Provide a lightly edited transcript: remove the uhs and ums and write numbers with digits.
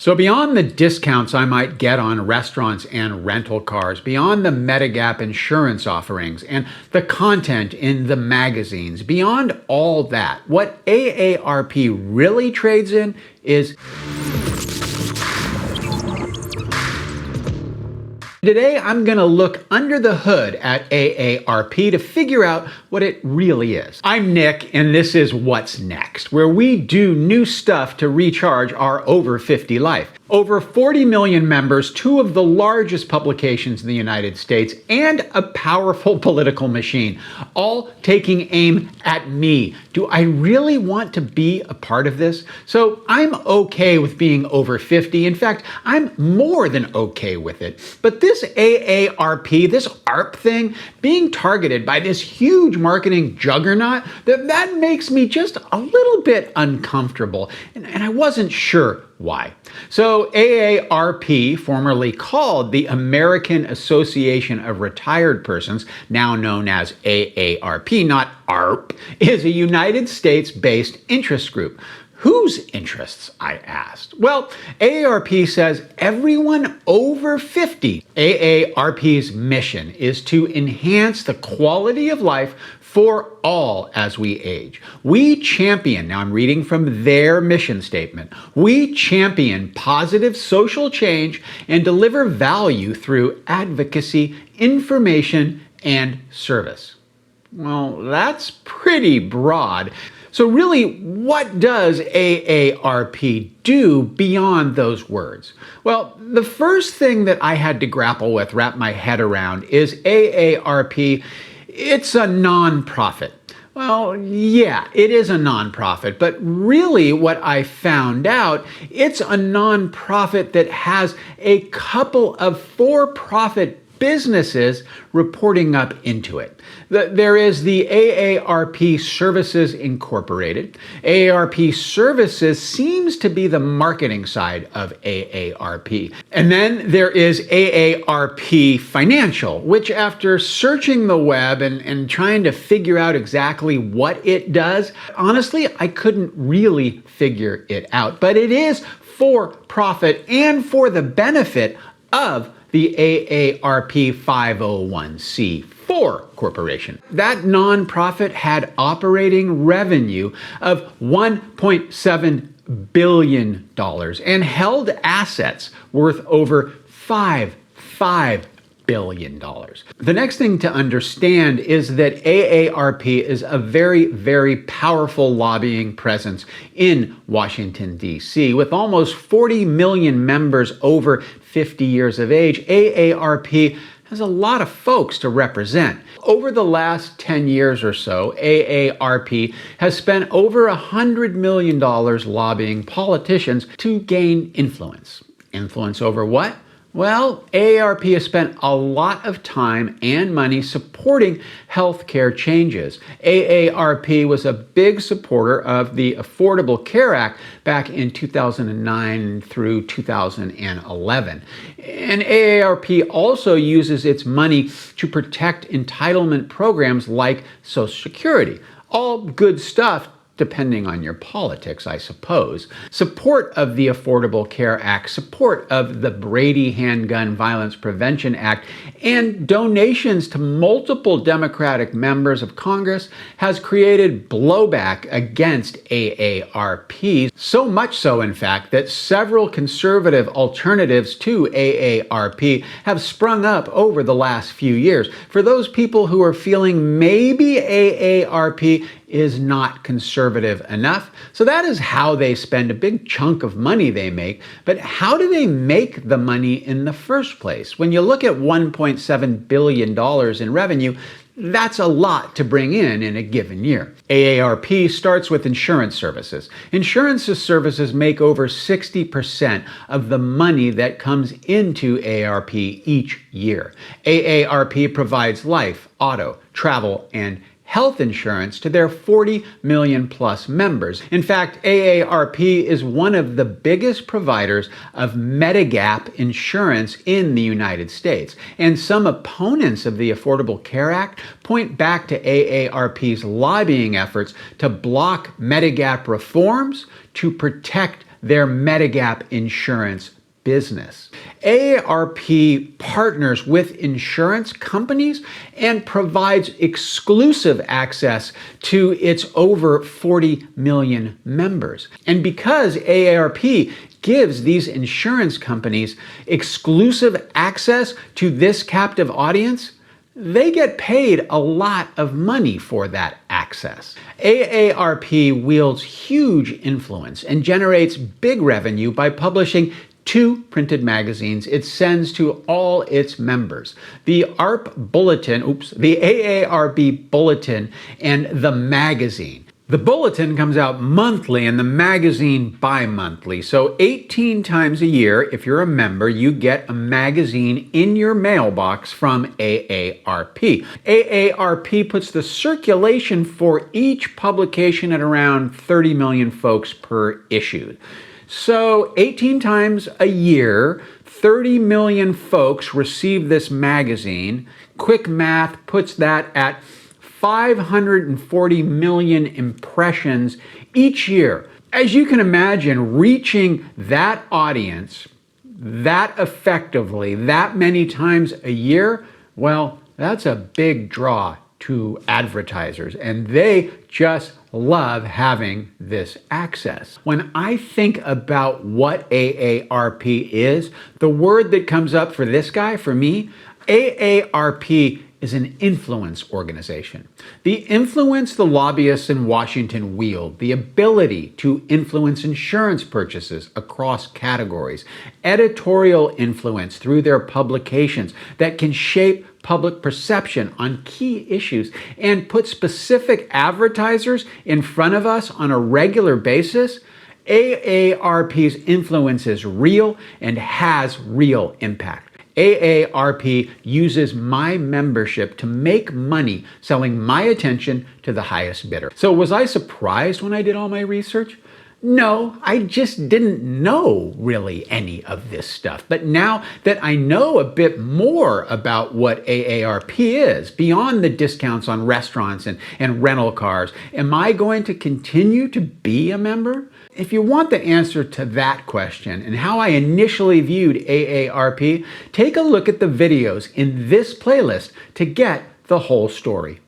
So beyond the discounts I might get on restaurants and rental cars, beyond the Medigap insurance offerings and the content in the magazines, beyond all that, what AARP really trades in is... Today, I'm going to look under the hood at AARP to figure out what it really is. I'm Nick, and this is What's Next, where we do new stuff to recharge our over 50 life. Over 40 million members, two of the largest publications in the United States, and a powerful political machine, all taking aim at me. Do I really want to be a part of this? So I'm okay with being over 50. In fact, I'm more than okay with it. But this AARP, this ARP thing, being targeted by this huge marketing juggernaut, that makes me just a little bit uncomfortable. And I wasn't sure why. So AARP, formerly called the American Association of Retired Persons, now known as AARP, not ARP, is a United States-based interest group. Whose interests, I asked? Well, AARP says everyone over 50. AARP's mission is to enhance the quality of life for all as we age. We champion, now I'm reading from their mission statement, we champion positive social change and deliver value through advocacy, information, and service. Well, that's pretty broad. So really, what does AARP do beyond those words? Well, the first thing that I had to grapple with, wrap my head around, is AARP, it's a nonprofit. Well, yeah, it is a nonprofit, but really what I found out, it's a nonprofit that has a couple of for-profit businesses reporting up into it. There is the AARP Services Incorporated. AARP Services seems to be the marketing side of AARP. And then there is AARP Financial, which after searching the web and trying to figure out exactly what it does, honestly, I couldn't really figure it out. But it is for profit and for the benefit of the AARP 501c4 corporation. That nonprofit had operating revenue of $1.7 billion and held assets worth over $5 billion. The next thing to understand is that AARP is a very, very powerful lobbying presence in Washington, D.C. With almost 40 million members over 50 years of age, AARP has a lot of folks to represent. Over the last 10 years or so, AARP has spent over $100 million lobbying politicians to gain influence. Influence over what? Well, AARP has spent a lot of time and money supporting healthcare changes. AARP was a big supporter of the Affordable Care Act back in 2009 through 2011. And AARP also uses its money to protect entitlement programs like Social Security. All good stuff, depending on your politics, I suppose. Support of the Affordable Care Act, support of the Brady Handgun Violence Prevention Act, and donations to multiple Democratic members of Congress has created blowback against AARP. So much so, in fact, that several conservative alternatives to AARP have sprung up over the last few years. For those people who are feeling maybe AARP is not conservative enough. So that is how they spend a big chunk of money they make. But how do they make the money in the first place? When you look at $1.7 billion in revenue, that's a lot to bring in a given year. AARP starts with insurance services. Insurance services make over 60% of the money that comes into AARP each year. AARP provides life, auto, travel, and health insurance to their 40 million plus members. In fact, AARP is one of the biggest providers of Medigap insurance in the United States. And some opponents of the Affordable Care Act point back to AARP's lobbying efforts to block Medigap reforms to protect their Medigap insurance business. AARP partners with insurance companies and provides exclusive access to its over 40 million members. And because AARP gives these insurance companies exclusive access to this captive audience, they get paid a lot of money for that access. AARP wields huge influence and generates big revenue by publishing 2 printed magazines it sends to all its members. The AARP Bulletin and the magazine. The bulletin comes out monthly and the magazine bi-monthly. So 18 times a year, if you're a member, you get a magazine in your mailbox from AARP. AARP puts the circulation for each publication at around 30 million folks per issue. So 18 times a year, 30 million folks receive this magazine. Quick math puts that at 540 million impressions each year. As you can imagine, reaching that audience that effectively, that many times a year, well, that's a big draw to advertisers, and they just love having this access. When I think about what AARP is, the word that comes up for this guy, for me, AARP is an influence organization. The influence the lobbyists in Washington wield, the ability to influence insurance purchases across categories, editorial influence through their publications that can shape public perception on key issues and put specific advertisers in front of us on a regular basis. AARP's influence is real and has real impact. AARP uses my membership to make money selling my attention to the highest bidder. So was I surprised when I did all my research? No, I just didn't know really any of this stuff. But now that I know a bit more about what AARP is, beyond the discounts on restaurants and rental cars, am I going to continue to be a member? If you want the answer to that question and how I initially viewed AARP, take a look at the videos in this playlist to get the whole story.